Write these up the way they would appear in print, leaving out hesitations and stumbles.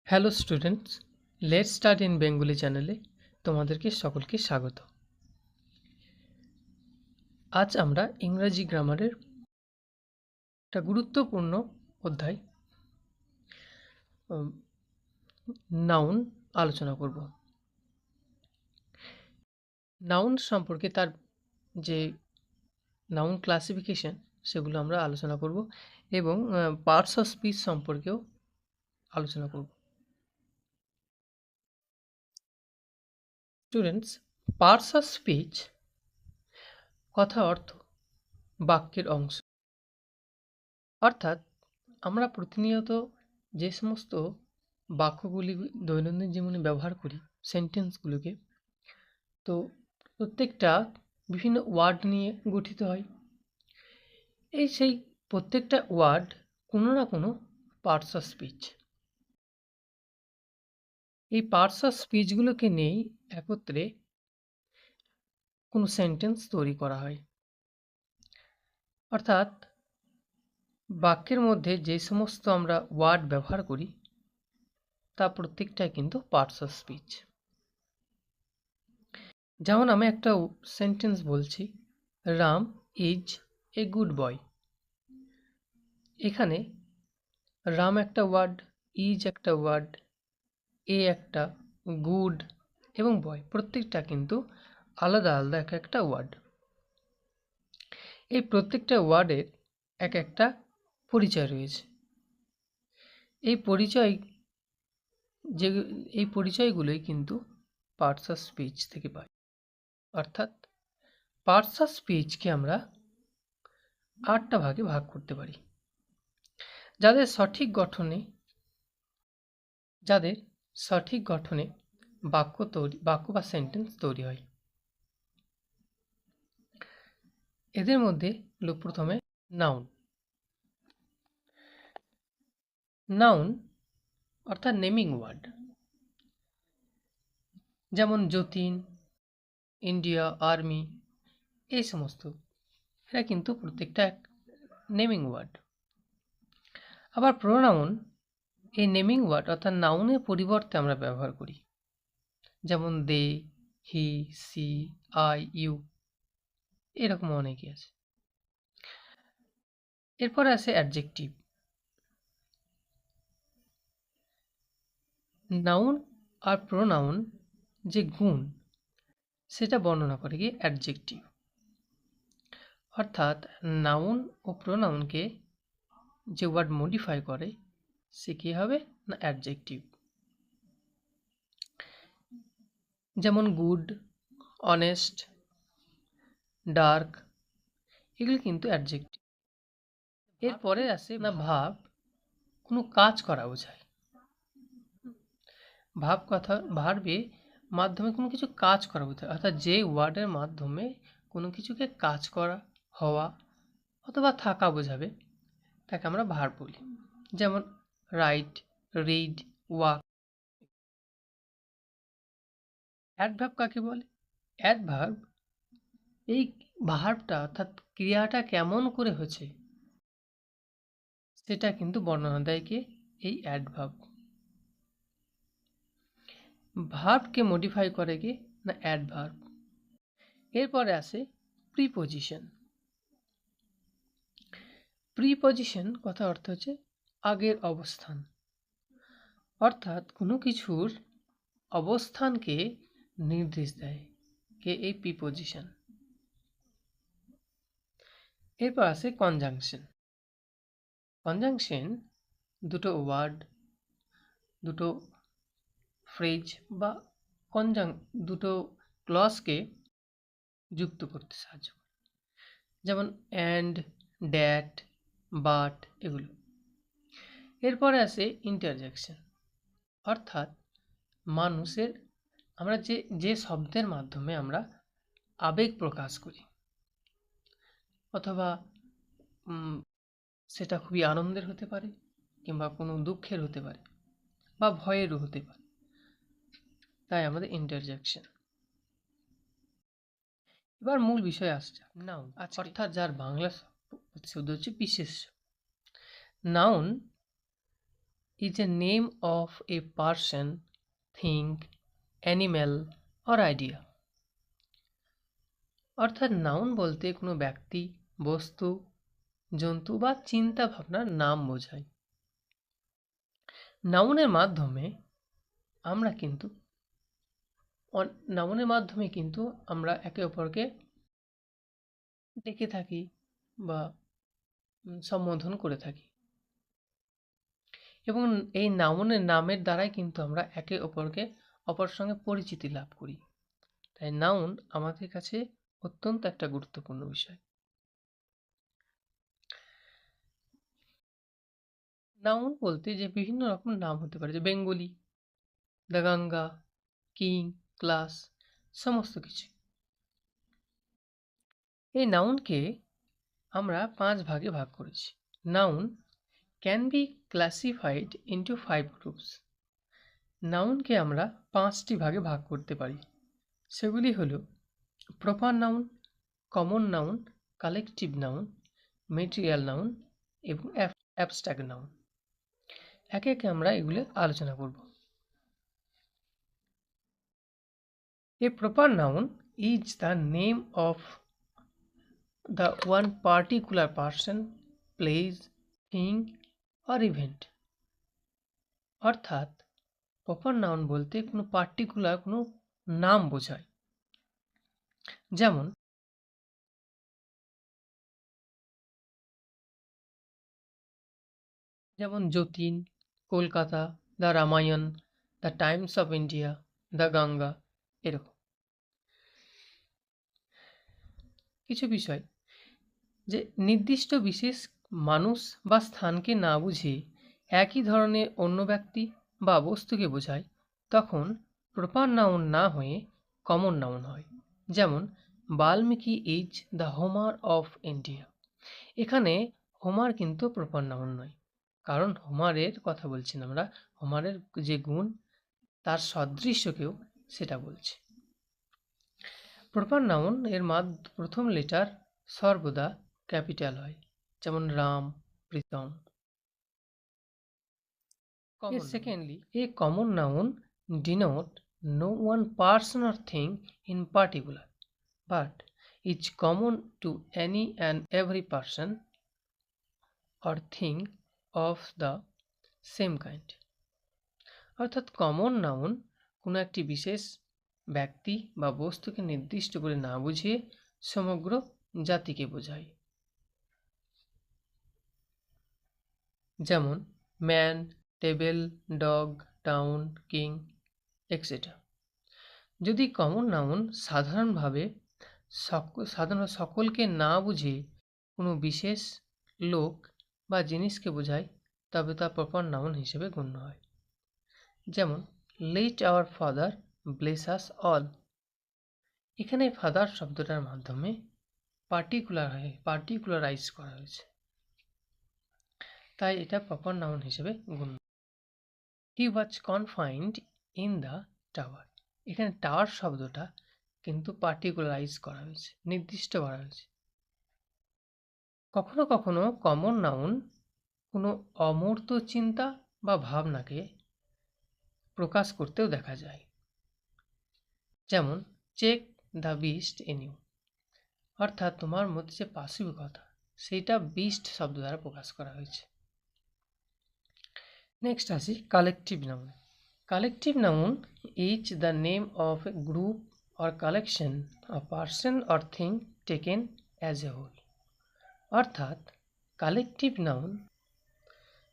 Hello students, let's study in Bengali চ্যানেলে তোমাদেরকে সকলকে স্বাগত। আজ আমরা ইংরাজি গ্রামারের একটা গুরুত্বপূর্ণ অধ্যায় নাউন আলোচনা করব। নাউন সম্পর্কে তার যে নাউন ক্লাসিফিকেশন সেগুলো আমরা আলোচনা করব এবং পার্টস অফ স্পিচ সম্পর্কেও আলোচনা করব। স্টুডেন্টস, পার্টস অফ স্পিচ কথা অর্থ বাক্যের অংশ, অর্থাৎ আমরা প্রতিনিয়ত যে সমস্ত বাক্যগুলি দৈনন্দিন জীবনে ব্যবহার করি, সেন্টেন্সগুলোকে, তো প্রত্যেকটা বিভিন্ন ওয়ার্ড নিয়ে গঠিত হয়। সেই প্রত্যেকটা ওয়ার্ড কোনো না কোনো পার্টস অফ স্পিচ। এই পার্টস অফ স্পিচগুলোকে নিয়েই একত্রে কোনো সেন্টেন্স তৈরি করা হয়। অর্থাৎ বাক্যের মধ্যে যে সমস্ত আমরা ওয়ার্ড ব্যবহার করি তা প্রত্যেকটাই কিন্তু পার্টস অফ স্পিচ। যেমন আমি একটা সেন্টেন্স বলছি, Ram is a good boy. এখানে রাম একটা ওয়ার্ড, ইজ একটা ওয়ার্ড, এ একটা, গুড এবং বয় প্রত্যেকটা কিন্তু আলাদা আলাদা এক একটা ওয়ার্ড। এই প্রত্যেকটা ওয়ার্ডের এক একটা পরিচয় রয়েছে। এই পরিচয় যে এই পরিচয়গুলোই কিন্তু পার্টস অফ স্পিচ থেকে পাই। অর্থাৎ পার্টস অফ স্পিচকে আমরা 8টা ভাগে ভাগ করতে পারি, যাদের সঠিক গঠনে বাক্য বা সেন্টেন্স তৈরি হয়। এদের মধ্যে হলো প্রথমে নাউন। নাউন অর্থাৎ নেমিং ওয়ার্ড, যেমন যতীন, ইন্ডিয়া, আর্মি, এই সমস্ত, এরা কিন্তু প্রত্যেকটা এক নেমিং ওয়ার্ড। আবার প্রোনাউন এই নেমিং ওয়ার্ড অর্থাৎ নাউনের পরিবর্তে আমরা ব্যবহার করি, যেমন দে, হি, সি, আই, ইউ, এরকম অনেকই আছে। এরপরে আসে অ্যাডজেক্টিভ। নাউন আর প্রোনাউন যে গুণ সেটা বর্ণনা করে কি অ্যাডজেক্টিভ। অর্থাৎ নাউন ও প্রোনাউনকে যে ওয়ার্ড মডিফাই করে সে কি হবে না অ্যাডজেক্টিভ। যেমন গুড, অনেস্ট, ডার্ক, এগুলো কিন্তু অ্যাডজেক্টিভ। এরপরে আসে না ভার্ব, কোনো কাজ করা বোঝায়। ভার্বে মাধ্যমে কোনো কিছু কাজ করা বোঝায়, অর্থাৎ যে ওয়ার্ডের মাধ্যমে কোনো কিছুকে কাজ করা, হওয়া অথবা থাকা বোঝাবে তাকে আমরা ভার্ব বলি। যেমন রাইট, রিড, ওয়াক। অ্যাডভার্ব কাকে বলে? অ্যাডভার্ব এই ভার্বটা অর্থাৎ ক্রিয়াটা কেমন করে হয়েছে সেটা কিন্তু বর্ণনা দেয় কে এই অ্যাডভার্ব। ভার্বকে মডিফাই করে কে না অ্যাডভার্ব। এরপরে আসে প্রিপজিশন। প্রিপজিশন কথা অর্থ হচ্ছে আগের অবস্থান, অর্থাৎ কোনো কিছুর অবস্থানকে নির্দেশ দেয় কে এই প্রিপজিশন। এরপর আসে কনজাংশন। কনজাংশন দুটো ওয়ার্ড, দুটো ফ্রেজ বা দুটো ক্লজকে যুক্ত করতে সাহায্য করে, যেমন অ্যান্ড, ড্যাট, বাট, এগুলো। এরপরে আসে ইন্টারজেকশন, অর্থাৎ মানুষের আমরা যে শব্দের মাধ্যমে আমরা আবেগ প্রকাশ করি, অথবা সেটা খুবই আনন্দের হতে পারে কিংবা কোনো দুঃখের হতে পারে বা ভয়েরও হতে পারে, তাই আমাদের ইন্টারজেকশন। এবার মূল বিষয় আসছে নাউন, অর্থাৎ যার বাংলা শব্দ হচ্ছে বিশেষ্য। Noun is a name of a person, thing, animal or idea. অর্থাৎ নাউন বলতে কোনো ব্যক্তি, বস্তু, জন্তু বা চিন্তা ভাবনার নাম বোঝায়। নাউনের মাধ্যমে আমরা কিন্তু আমরা একে অপরকে ডেকে থাকি বা সম্বোধন করে থাকি, এবং এই নাউনের নামের দ্বারাই কিন্তু আমরা একে অপরের সঙ্গে পরিচিতি লাভ করি। তাই নাউন আমাদের কাছে অত্যন্ত একটা গুরুত্বপূর্ণ বিষয়। নাউন বলতে যে বিভিন্ন রকম নাম হতে পারে, যে Bengali, the Ganga, king, class, সমস্ত কিছু। এই নাউনকে আমরা 5 ভাগে ভাগ করেছি। Noun can be classified into 5 groups. নাউনকে আমরা 5টি ভাগে ভাগ করতে পারি। সেগুলি হলো proper noun, common noun, collective noun, material noun এবং অ্যাবস্ট্রাক্ট নাউন। একে একে আমরা এগুলো আলোচনা করব। A proper noun is the name of the one particular person, place, thing or event. অর্থাৎ প্রপার নাউন বলতে কোনো পার্টিকুলার কোনো নাম বোঝায়। যেমন Jatin, Kolkata, the Ramayana, the Times of India, the Ganga, এরকম কিছু বিষয়। যে নির্দিষ্ট বিশেষ মানুষ বা স্থানকে না বুঝে একই ধরনের অন্য ব্যক্তি বা বস্তুকে বোঝায়, তখন প্রপার নাউন না হয়ে কমন নাউন হয়। যেমন Valmiki is the Homer of India. এখানে হোমার কিন্তু প্রপার নাউন নয়, কারণ হোমারের কথা বলছি না আমরা, হোমারের যে গুণ তার সদৃশ্যকেও সেটা বলছে। প্রপার নাউন এর প্রথম লেটার সর্বদা ক্যাপিটাল হয়, যেমন Ram, Pritam. Secondly, a common noun denote no one person or thing in particular, but is common to any and every person or thing of the same kind. অর্থাৎ কমন নাউন কোনো একটি বিশেষ ব্যক্তি বা বস্তুকে নির্দিষ্ট করে না বুঝিয়ে সমগ্র জাতিকে বোঝায়। যেমন man, table, dog, town, king, etcetera. যদি কমন নাউন সাধারণভাবে সকলকে না বুঝে কোনো বিশেষ লোক বা জিনিসকে বোঝায়, তবে তা প্রপার নাউন হিসেবে গণ্য হয়। যেমন let our father bless us all. এখানে ফাদার শব্দটার মাধ্যমে পার্টিকুলারাইজ করা হয়েছে, তাই এটা প্রপার নাউন হিসেবে গণ্য। হি ওয়াজ কনফাইন্ড ইন দ্য টাওয়ার। এখানে টাওয়ার শব্দটা কিন্তু পার্টিকুলারাইজ করা হয়েছে, নির্দিষ্ট করা হয়েছে। কখনো কখনো কমন নাউন কোনো অমূর্ত চিন্তা বা ভাবনাকে প্রকাশ করতেও দেখা যায়। যেমন check the beast in you, অর্থাৎ তোমার মধ্যে যে পাশবিকতা সেইটা বিস্ট শব্দ দ্বারা প্রকাশ করা হয়েছে। নেক্সট আসি collective noun. Collective noun is the name of A group or collection of person or thing taken as a whole. অর্থাৎ কালেকটিভ নাউন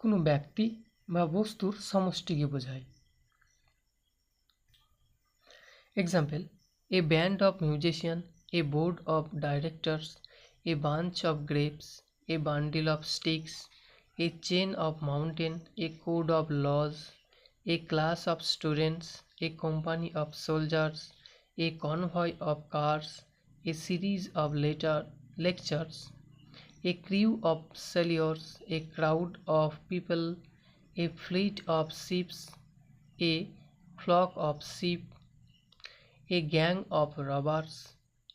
কোনো ব্যক্তি বা বস্তুর সমষ্টিকে বোঝায়। Example, a band of musicians, a board of directors, a bunch of grapes, a bundle of sticks, a chain of mountain, a code of laws, a class of students, a company of soldiers, a convoy of cars, a series of lectures, a crew of sailors, a crowd of people, a fleet of ships, a flock of sheep, a gang of robbers,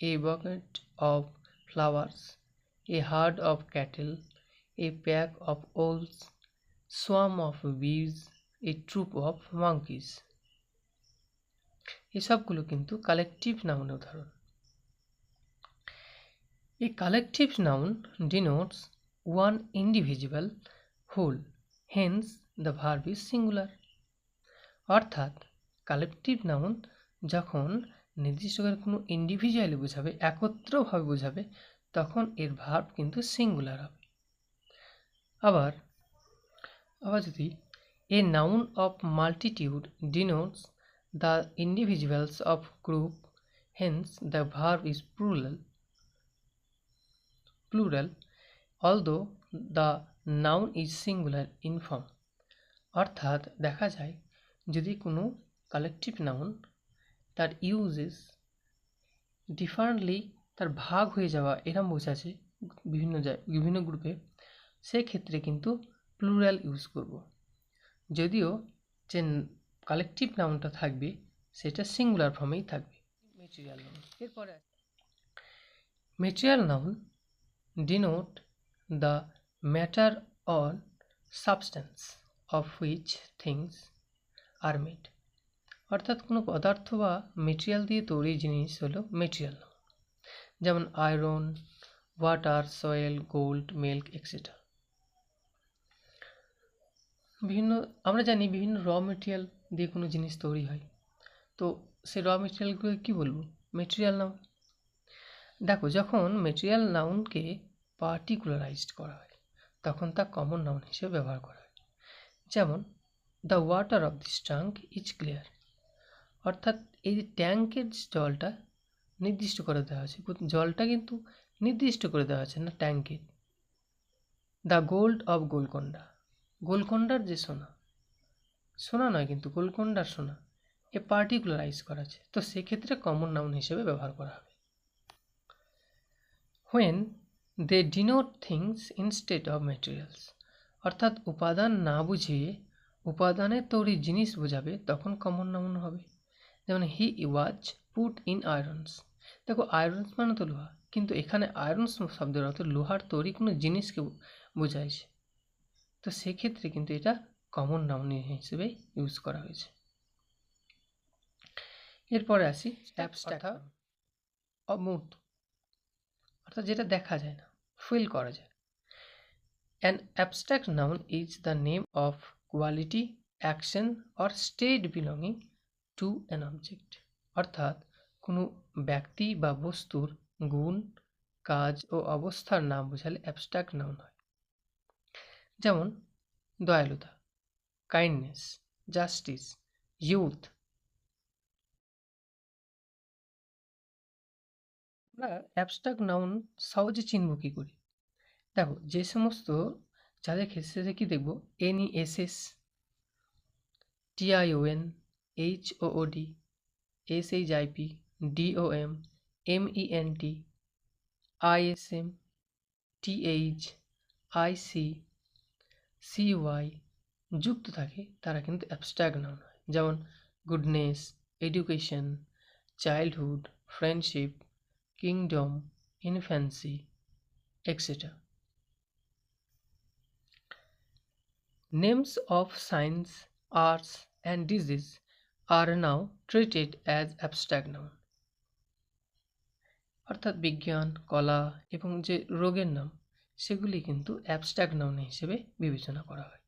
a bucket of flowers, a herd of cattle, a pack of owls, swarm of bees, a troop of monkeys। এসবগুলো কিন্তু collective নাউনের উদাহরণ। A collective noun denotes one individual whole, hence the verb is singular। অর্থাৎ collective noun যখন নির্দিষ্ট করে কোনো individually বোঝাবে, একত্রভাবে বোঝাবে, তখন এর ভার্ব কিন্তু সিঙ্গুলার হবে। আবার যদি a noun of multitude denotes the individuals of group, hence the verb is plural although the noun is singular in form। অর্থাৎ দেখা যায় যদি কোনো কালেকটিভ নাউন তার ইউজেস ডিফারেন্টলি, তার ভাগ হয়ে যাওয়া এরম বোঝাচ্ছে বিভিন্ন গ্রুপে, সেক্ষেত্রে কিন্তু প্লুরাল ইউজ করব। যদিও যে কালেকটিভ নাউনটা থাকবে সেটা সিঙ্গুলার ফর্মেই থাকবে। মেটেরিয়াল নাউন, এরপরে material noun denote the matter or substance of which things are made। অর্থাৎ কোনো পদার্থ বা মেটেরিয়াল দিয়ে তৈরি জিনিস হলো মেটেরিয়াল নাউন। যেমন iron, water, soil, gold, milk etcetera. আমরা জানি বিভিন্ন র মেটেরিয়াল দিয়ে কোনো জিনিস তৈরি হয়, তো সেই র মেটেরিয়ালগুলো কী বলবো? Material noun. দেখো, যখন মেটেরিয়াল নাউনকে পার্টিকুলারাইজড করা হয় তখন তা কমন নাউন হিসেবে ব্যবহার করা হয়। যেমন the water of this tank is clear. অর্থাৎ এই যে ট্যাঙ্কের জলটা নির্দিষ্ট করে দেওয়া আছে, জলটা কিন্তু নির্দিষ্ট করে দেওয়া আছে না ট্যাঙ্কের। দ্য গোল্ড অফ গোলকোন্ডা, গোলকোন্ডার যে সোনা নয় কিন্তু গোলকোন্ডার সোনা, এ পার্টিকুলারাইজ করা আছে, তো সেক্ষেত্রে কমন নাউন হিসেবে ব্যবহার করা হবে। when they denote things instead of materials। অর্থাৎ উপাদান না বুঝিয়ে উপাদানের তৈরি জিনিস বোঝাবে তখন কমন নাউন হবে। যেমন হি ওয়াজ পুট ইন আয়রনস। দেখো, আয়রনস মানে তো লোহা, কিন্তু এখানে আয়রনস শব্দের অর্থ লোহার তৈরি কোনো জিনিসকে বোঝাইছে, তো সেক্ষেত্রে কিন্তু এটা কমন নাউন হিসেবে ইউজ করা হয়েছে। এরপরে আসি অ্যাবস্ট্রাক্ট, অমূর্ত, অর্থাৎ যেটা দেখা যায় না, ফিল করা যায়। An abstract noun is the name of quality, action or state belonging to an object। অর্থাৎ কোনো ব্যক্তি বা বস্তুর গুণ, কাজ ও অবস্থার নাম বোঝালে অ্যাবস্ট্রাক্ট নাউন হয়। যেমন দয়ালুতা, কাইন্ডনেস, জাস্টিস, ইউথ। আমরা অ্যাবস্ট্রাক্ট নাউন সহজে চিনব কী করে? দেখো, যে সমস্ত যাদের ক্ষেত্রে কি দেখব, NESS, TION, HOOD, SHIP, DOM, MENT, ISM, TH, IC, CY যুক্ত থাকে তারা কিন্তু অ্যাবস্ট্রাক্ট নাউন হয়। যেমন goodness, education, childhood, friendship, kingdom, infancy etcetera. Names of science, arts and disease are now treated as abstract noun। অর্থাৎ বিজ্ঞান, কলা এবং যে রোগের নাম সেগুলি কিন্তু অ্যাবস্ট্রাক্ট নাউন হিসেবে বিবেচনা করা হয়।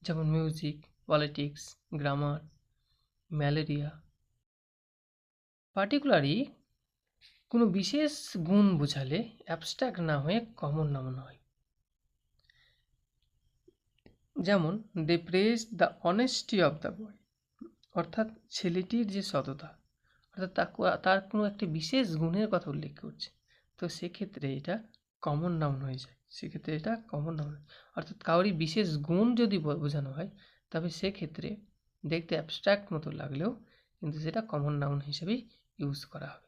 যেমন music, politics, grammar, malaria. Particularly কোনো বিশেষ গুণ বোঝালে অ্যাবস্ট্রাক্ট না হয়ে কমন নাউন হয়। যেমন they praise the honesty of the boy. অর্থাৎ ছেলেটির যে সততা, অর্থাৎ তার কোনো একটি বিশেষ গুণের কথা উল্লেখ করছে, তো সেক্ষেত্রে এটা কমন নাউন হয়ে যায়। সেক্ষেত্রে এটা কমন নাউন, অর্থাৎ কাউরি বিশেষ গুণ যদি বোঝানো হয় তবে সেক্ষেত্রে দেখতে অ্যাবস্ট্রাক্ট মতো লাগলেও কিন্তু সেটা কমন নাউন হিসেবেই ইউজ করা হবে।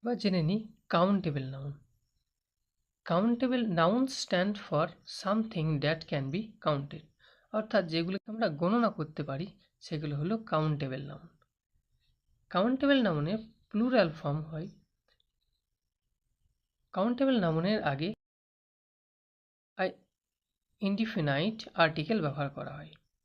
এবার জেনে নিই countable noun. Countable noun stand for something that can be counted. অর্থাৎ যেগুলোকে আমরা গণনা করতে পারি সেগুলো হলো কাউন্টেবল নাউন। কাউন্টেবল নাউনের প্লুরাল ফর্ম হয়, কাউন্টেবল নাউনের আগে ইনডিফিনাইট আর্টিকেল ব্যবহার করা হয়।